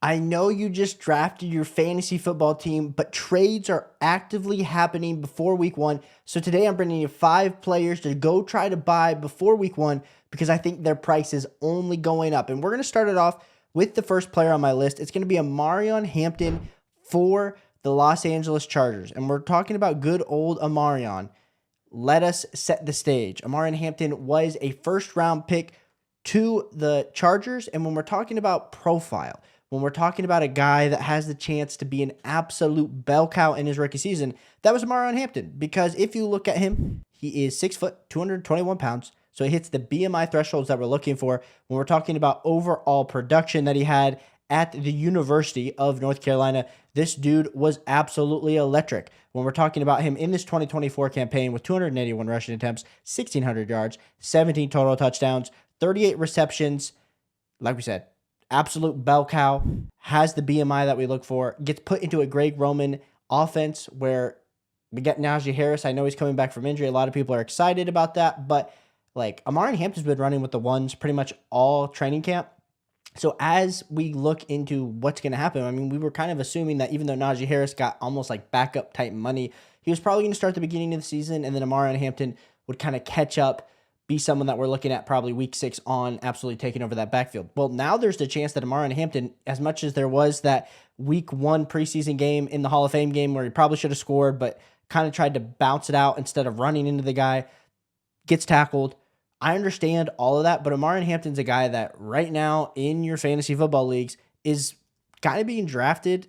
I know you just drafted your fantasy football team, but trades are actively happening before week one. So today I'm bringing you 5 players to go try to buy before week one because I think their price is only going up. And we're going to start it off with the first player on my list. It's going to be Omarion Hampton for the Los Angeles Chargers. And we're talking about good old Omarion. Let us set the stage. Omarion Hampton was a first round pick to the Chargers. And when we're talking about profile, when we're talking about a guy that has the chance to be an absolute bell cow in his rookie season, that was Omarion Hampton. Because if you look at him, he is 6 foot, 221 pounds. So it hits the BMI thresholds that we're looking for when we're talking about overall production that he had at the University of North Carolina. This dude was absolutely electric. When we're talking about him in this 2024 campaign with 281 rushing attempts, 1,600 yards, 17 total touchdowns, 38 receptions, like we said, absolute bell cow, has the BMI that we look for, gets put into a Greg Roman offense where we get Najee Harris. I know he's coming back from injury. A lot of people are excited about that, but like Omarion Hampton's been running with the ones pretty much all training camp. So as we look into what's going to happen, I mean, we were kind of assuming that even though Najee Harris got almost like backup type money, he was probably going to start the beginning of the season, and then Omarion Hampton would kind of catch up, be someone that we're looking at probably week 6 on, absolutely taking over that backfield. Well, now there's the chance that Omarion Hampton, as much as there was that week 1 preseason game in the Hall of Fame game where he probably should have scored, but kind of tried to bounce it out instead of running into the guy, gets tackled. I understand all of that, but Omarion Hampton's a guy that right now in your fantasy football leagues is kind of being drafted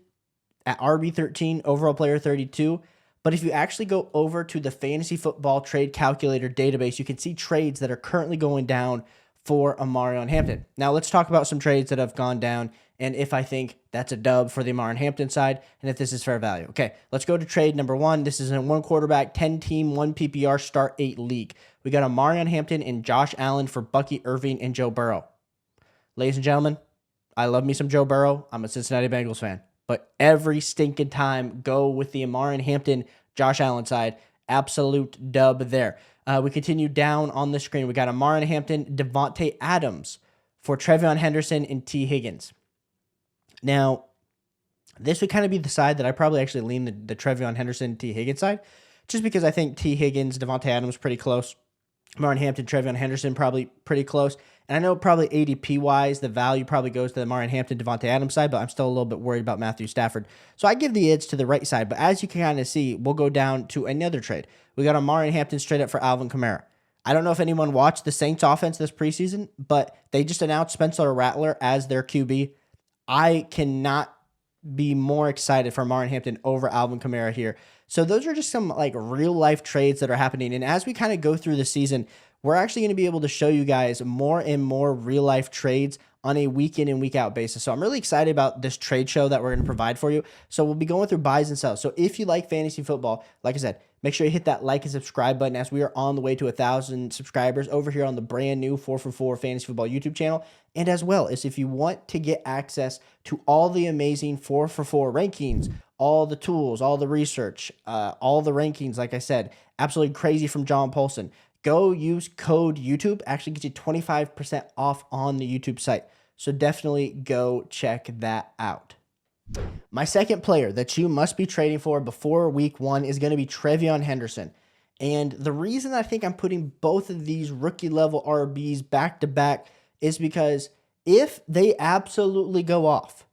at RB13, overall player 32. But if you actually go over to the fantasy football trade calculator database, you can see trades that are currently going down for Omarion Hampton. Now let's talk about some trades that have gone down and if I think that's a dub for the Omarion Hampton side and if this is fair value. Okay, let's go to trade number 1. This is a 1 quarterback, 10 team, 1 PPR, start 8 league. We got Omarion Hampton and Josh Allen for Bucky Irving and Joe Burrow. Ladies and gentlemen, I love me some Joe Burrow. I'm a Cincinnati Bengals fan. But every stinking time, go with the Omarion Hampton, Josh Allen side. Absolute dub there. We continue down on the screen. We got Omarion Hampton, Devontae Adams for TreVeyon Henderson and T. Higgins. Now, this would kind of be the side that I probably actually lean the TreVeyon Henderson, T. Higgins side, just because I think T. Higgins, Devontae Adams pretty close. Omarion Hampton, TreVeyon Henderson probably pretty close. And I know probably ADP-wise, the value probably goes to the Omarion Hampton, Devontae Adams side, but I'm still a little bit worried about Matthew Stafford. So I give the edge to the right side. But as you can kind of see, we'll go down to another trade. We got Omarion Hampton straight up for Alvin Kamara. I don't know if anyone watched the Saints offense this preseason, but they just announced Spencer Rattler as their QB. I cannot be more excited for Omarion Hampton over Alvin Kamara here. So those are just some like real life trades that are happening. And as we kind of go through the season, we're actually going to be able to show you guys more and more real life trades on a week in and week out basis. So I'm really excited about this trade show that we're going to provide for you. So we'll be going through buys and sells. So if you like fantasy football, like I said, make sure you hit that like and subscribe button as we are on the way to 1,000 subscribers over here on the brand new 4for4 Fantasy Football YouTube channel. And as well as if you want to get access to all the amazing 4for4 rankings, all the tools, all the research, all the rankings, like I said, absolutely crazy from John Paulson. Go use code YouTube. Actually gets you 25% off on the YouTube site. So definitely go check that out. My second player that you must be trading for before week 1 is going to be TreVeyon Henderson. And the reason I think I'm putting both of these rookie level RBs back to back is because if they absolutely go off,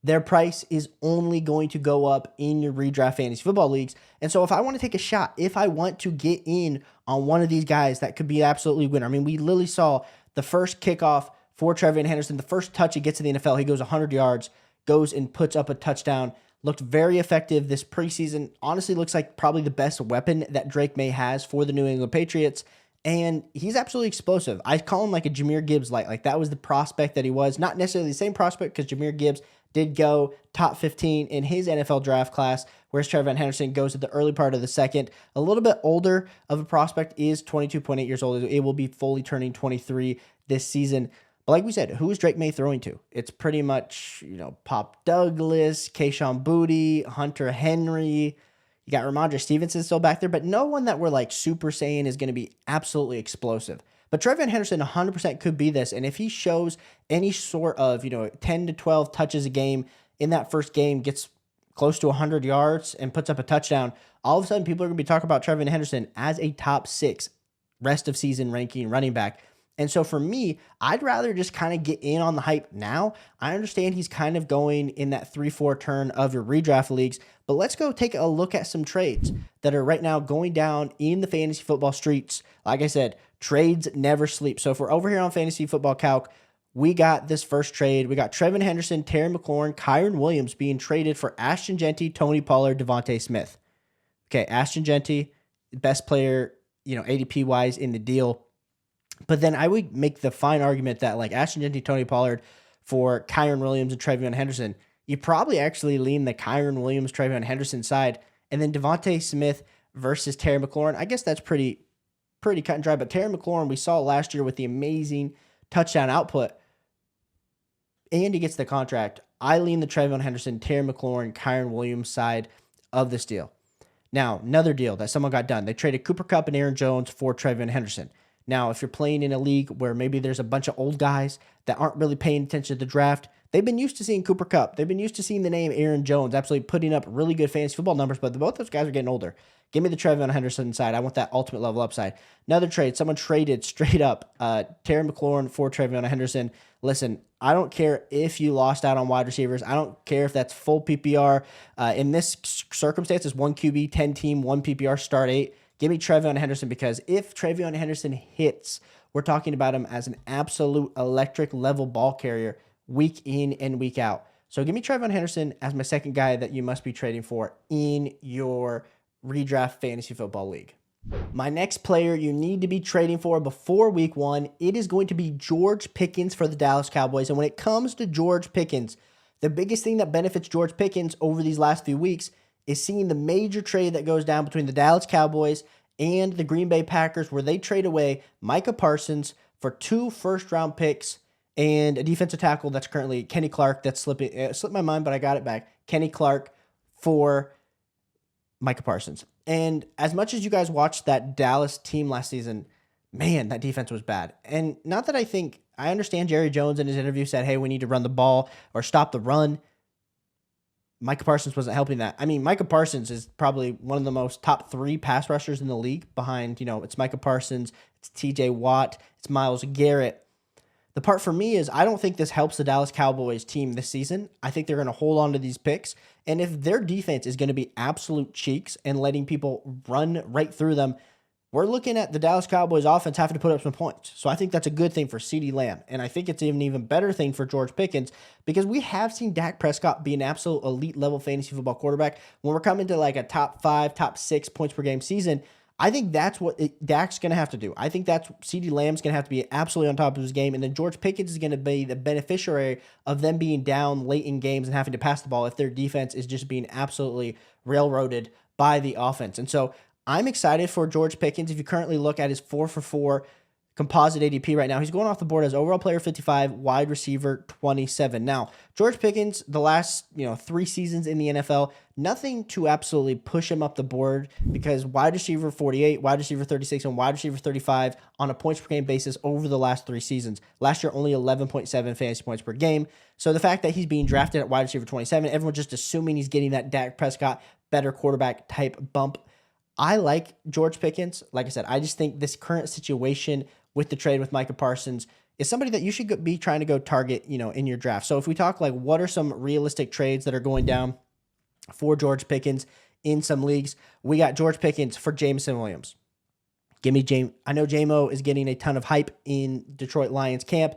their price is only going to go up in your redraft fantasy football leagues. And so if I want to take a shot, if I want to get in on one of these guys that could be absolutely winner. I mean, we literally saw the first kickoff for TreVeyon Henderson, the first touch he gets in the NFL, he goes 100 yards, goes and puts up a touchdown. Looked very effective this preseason. Honestly, looks like probably the best weapon that Drake May has for the New England Patriots. And he's absolutely explosive. I call him like a Jahmyr Gibbs light. Like that was the prospect that he was. Not necessarily the same prospect because Jahmyr Gibbs did go top 15 in his NFL draft class, whereas TreVeyon Henderson goes at the early part of the second. A little bit older of a prospect, is 22.8 years old. It will be fully turning 23 this season. But like we said, who is Drake May throwing to? It's pretty much, Pop Douglas, Kayshon Boutte, Hunter Henry. You got Ramondre Stevenson still back there, but no one that we're like super saying is going to be absolutely explosive. But TreVeyon Henderson 100% could be this. And if he shows any sort of, 10 to 12 touches a game in that first game, gets close to 100 yards and puts up a touchdown, all of a sudden people are going to be talking about TreVeyon Henderson as a top 6 rest of season ranking running back. And so for me, I'd rather just kind of get in on the hype now. I understand he's kind of going in that 3-4 turn of your redraft leagues, but let's go take a look at some trades that are right now going down in the fantasy football streets. Like I said, trades never sleep. So if we're over here on Fantasy Football Calc, we got this first trade. We got TreVeyon Henderson, Terry McLaurin, Kyron Williams being traded for Ashton Jeanty, Tony Pollard, Devontae Smith. Okay, Ashton Jeanty, best player, ADP-wise in the deal. But then I would make the fine argument that like Ashton Jeanty, Tony Pollard for Kyron Williams and TreVeyon Henderson, you probably actually lean the Kyron Williams, TreVeyon Henderson side. And then Devontae Smith versus Terry McLaurin. I guess that's pretty cut and dry. But Terry McLaurin, we saw last year with the amazing touchdown output, and he gets the contract. I lean the TreVeyon Henderson, Terry McLaurin, Kyron Williams side of this deal. Now, another deal that someone got done. They traded Cooper Kupp and Aaron Jones for TreVeyon Henderson. Now, if you're playing in a league where maybe there's a bunch of old guys that aren't really paying attention to the draft, they've been used to seeing Cooper Kupp. They've been used to seeing the name Aaron Jones absolutely putting up really good fantasy football numbers, but both those guys are getting older. Give me the TreVeyon Henderson side. I want that ultimate level upside. Another trade, someone traded straight up Terry McLaurin for TreVeyon Henderson. Listen, I don't care if you lost out on wide receivers. I don't care if that's full PPR. In this circumstance, it's 1 QB, 10 team, 1 PPR, start 8. Give me TreVeyon Henderson, because if TreVeyon Henderson hits, we're talking about him as an absolute electric level ball carrier week in and week out. So give me TreVeyon Henderson as my second guy that you must be trading for in your redraft fantasy football league. My next player you need to be trading for before week 1, it is going to be George Pickens for the Dallas Cowboys. And when it comes to George Pickens, the biggest thing that benefits George Pickens over these last few weeks is seeing the major trade that goes down between the Dallas Cowboys and the Green Bay Packers, where they trade away Micah Parsons for 2 first-round picks and a defensive tackle that's currently Kenny Clark. That's slipped my mind, but I got it back. Kenny Clark for Micah Parsons. And as much as you guys watched that Dallas team last season, man, that defense was bad. And not that I understand Jerry Jones in his interview said, hey, we need to run the ball or stop the run. Micah Parsons wasn't helping that. I mean, Micah Parsons is probably one of the most top 3 pass rushers in the league behind, it's Micah Parsons, it's TJ Watt, it's Myles Garrett. The part for me is I don't think this helps the Dallas Cowboys team this season. I think they're going to hold on to these picks. And if their defense is going to be absolute cheeks and letting people run right through them, we're looking at the Dallas Cowboys offense having to put up some points. So I think that's a good thing for CeeDee Lamb. And I think it's an even better thing for George Pickens, because we have seen Dak Prescott be an absolute elite level fantasy football quarterback. When we're coming to like a top 5, top 6 points per game season, I think that's what Dak's going to have to do. I think that's CeeDee Lamb's going to have to be absolutely on top of his game. And then George Pickens is going to be the beneficiary of them being down late in games and having to pass the ball if their defense is just being absolutely railroaded by the offense. And so I'm excited for George Pickens. If you currently look at his 4-for-4 composite ADP right now, he's going off the board as overall player 55, wide receiver 27. Now, George Pickens, the last 3 seasons in the NFL, nothing to absolutely push him up the board, because wide receiver 48, wide receiver 36, and wide receiver 35 on a points per game basis over the last 3 seasons. Last year, only 11.7 fantasy points per game. So the fact that he's being drafted at wide receiver 27, everyone's just assuming he's getting that Dak Prescott better quarterback type bump. I like George Pickens. Like I said, I just think this current situation with the trade with Micah Parsons is somebody that you should be trying to go target, in your draft. So if we talk like what are some realistic trades that are going down for George Pickens in some leagues, we got George Pickens for Jameson Williams. Give me I know JMO is getting a ton of hype in Detroit Lions camp,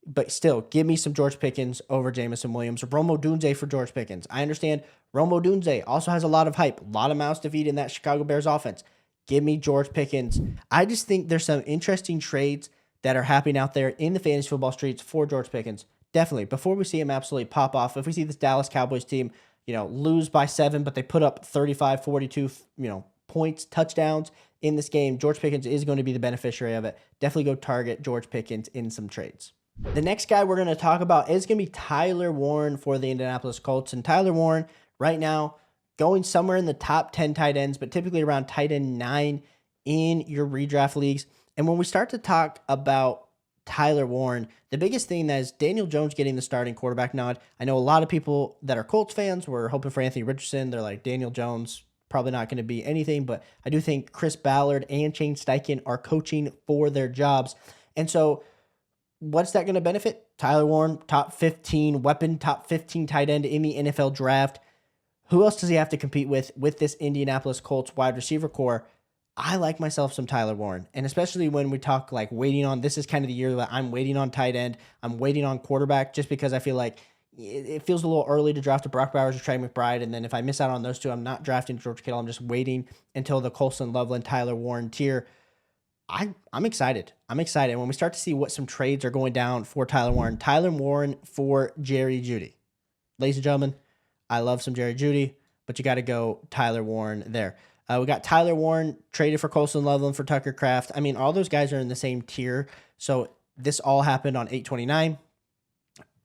but still, give me some George Pickens over Jameson Williams. Romo Dunze for George Pickens. I understand Romo Dunze also has a lot of hype, a lot of mouths to feed in that Chicago Bears offense. Give me George Pickens. I just think there's some interesting trades that are happening out there in the fantasy football streets for George Pickens. Definitely, before we see him absolutely pop off, if we see this Dallas Cowboys team, lose by 7, but they put up 35, 42, points, touchdowns in this game, George Pickens is going to be the beneficiary of it. Definitely go target George Pickens in some trades. The next guy we're going to talk about is going to be Tyler Warren for the Indianapolis Colts. And Tyler Warren, right now, going somewhere in the top 10 tight ends, but typically around tight end 9 in your redraft leagues. And when we start to talk about Tyler Warren, the biggest thing that is Daniel Jones getting the starting quarterback nod. I know a lot of people that are Colts fans were hoping for Anthony Richardson. They're like, Daniel Jones probably not going to be anything, but I do think Chris Ballard and Shane Steichen are coaching for their jobs. And so what's that going to benefit? Tyler Warren, top 15 weapon, top 15 tight end in the NFL draft. Who else does he have to compete with this Indianapolis Colts wide receiver core? I like myself some Tyler Warren. And especially when we talk like waiting on, this is kind of the year that I'm waiting on tight end. I'm waiting on quarterback just because I feel like it feels a little early to draft a Brock Bowers or Trey McBride. And then if I miss out on those two, I'm not drafting George Kittle. I'm just waiting until the Colson Loveland, Tyler Warren tier. I'm excited. I'm excited. When we start to see what some trades are going down for Tyler Warren for Jerry Jeudy. Ladies and gentlemen, I love some Jerry Jeudy, but you got to go Tyler Warren there. We got Tyler Warren traded for Colson Loveland for Tucker Kraft. I mean, all those guys are in the same tier. So this all happened on 8/29.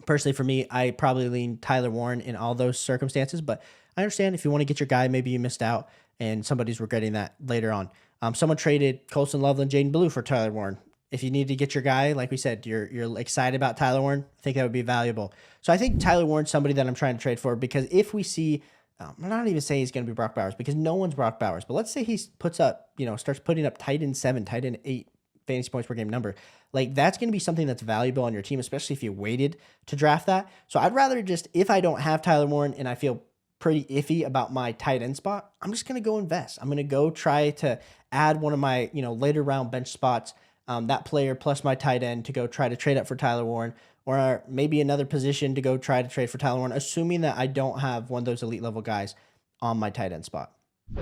Personally, for me, I probably lean Tyler Warren in all those circumstances, but I understand if you want to get your guy, maybe you missed out and somebody's regretting that later on. Someone traded Colson Loveland, Jaden Blue for Tyler Warren. If you need to get your guy, like we said, you're excited about Tyler Warren, I think that would be valuable. So I think Tyler Warren's somebody that I'm trying to trade for, because if we see, I'm not even saying he's going to be Brock Bowers, because no one's Brock Bowers, but let's say he starts putting up tight end 7, tight end 8 fantasy points per game number. Like, that's going to be something that's valuable on your team, especially if you waited to draft that. So I'd rather just, if I don't have Tyler Warren and I feel pretty iffy about my tight end spot, I'm just going to go invest. I'm going to go try to add one of my, later round bench spots, that player plus my tight end, to go try to trade up for Tyler Warren, or maybe another position to go try to trade for Tyler Warren, assuming that I don't have one of those elite level guys on my tight end spot.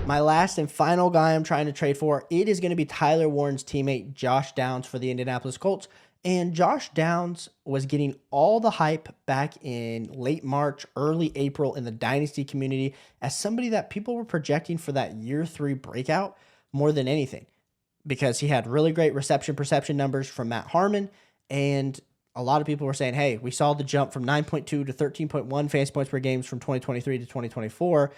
My last and final guy I'm trying to trade for, it is going to be Tyler Warren's teammate, Josh Downs, for the Indianapolis Colts. And Josh Downs was getting all the hype back in late March, early April in the Dynasty community as somebody that people were projecting for that year 3 breakout more than anything, because he had really great reception perception numbers from Matt Harmon. And a lot of people were saying, hey, we saw the jump from 9.2 to 13.1 fantasy points per game from 2023 to 2024.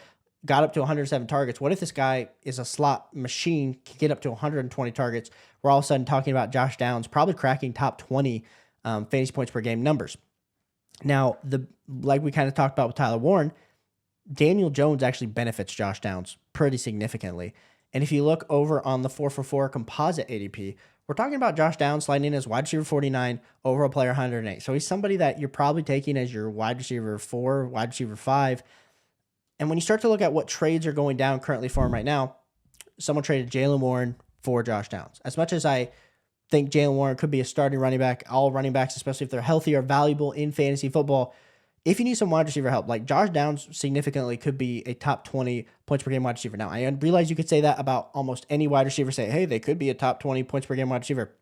Got up to 107 targets. What if this guy is a slot machine, can get up to 120 targets? We're all of a sudden talking about Josh Downs probably cracking top 20 fantasy points per game numbers. Now, like we kind of talked about with Tyler Warren, Daniel Jones actually benefits Josh Downs pretty significantly. And if you look over on the 4for4 composite ADP, we're talking about Josh Downs sliding in as wide receiver 49, overall player 108. So he's somebody that you're probably taking as your wide receiver 4, wide receiver 5. And when you start to look at what trades are going down currently for him right now, someone traded Jaylen Warren for Josh Downs. As much as I think Jaylen Warren could be a starting running back, all running backs, especially if they're healthy, are valuable in fantasy football. If you need some wide receiver help, like Josh Downs significantly could be a top 20 points per game wide receiver. Now, I realize you could say that about almost any wide receiver. Say, hey, they could be a top 20 points per game wide receiver.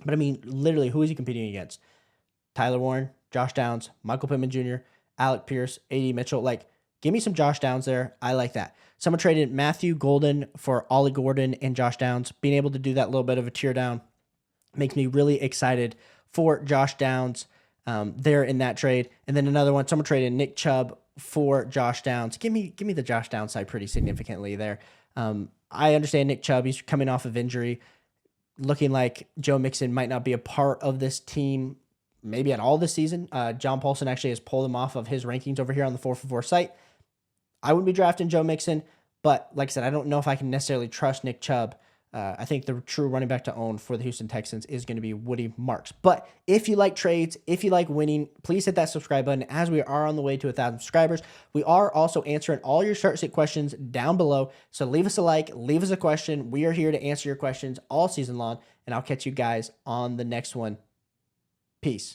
But I mean, literally, who is he competing against? Tyler Warren, Josh Downs, Michael Pittman Jr., Alec Pierce, A.D. Mitchell. Like, give me some Josh Downs there. I like that. Someone traded Matthew Golden for Ollie Gordon and Josh Downs. Being able to do that little bit of a tear down makes me really excited for Josh Downs there in that trade. And then another one, someone traded Nick Chubb for Josh Downs. Give me the Josh Downs side pretty significantly there. I understand Nick Chubb, he's coming off of injury, looking like Joe Mixon might not be a part of this team maybe at all this season. John Paulson actually has pulled him off of his rankings over here on the 4for4 site. I wouldn't be drafting Joe Mixon, but like I said, I don't know if I can necessarily trust Nick Chubb. I think the true running back to own for the Houston Texans is going to be Woody Marks. But if you like trades, if you like winning, please hit that subscribe button as we are on the way to 1,000 subscribers. We are also answering all your start sit questions down below. So leave us a like, leave us a question. We are here to answer your questions all season long, and I'll catch you guys on the next one. Peace.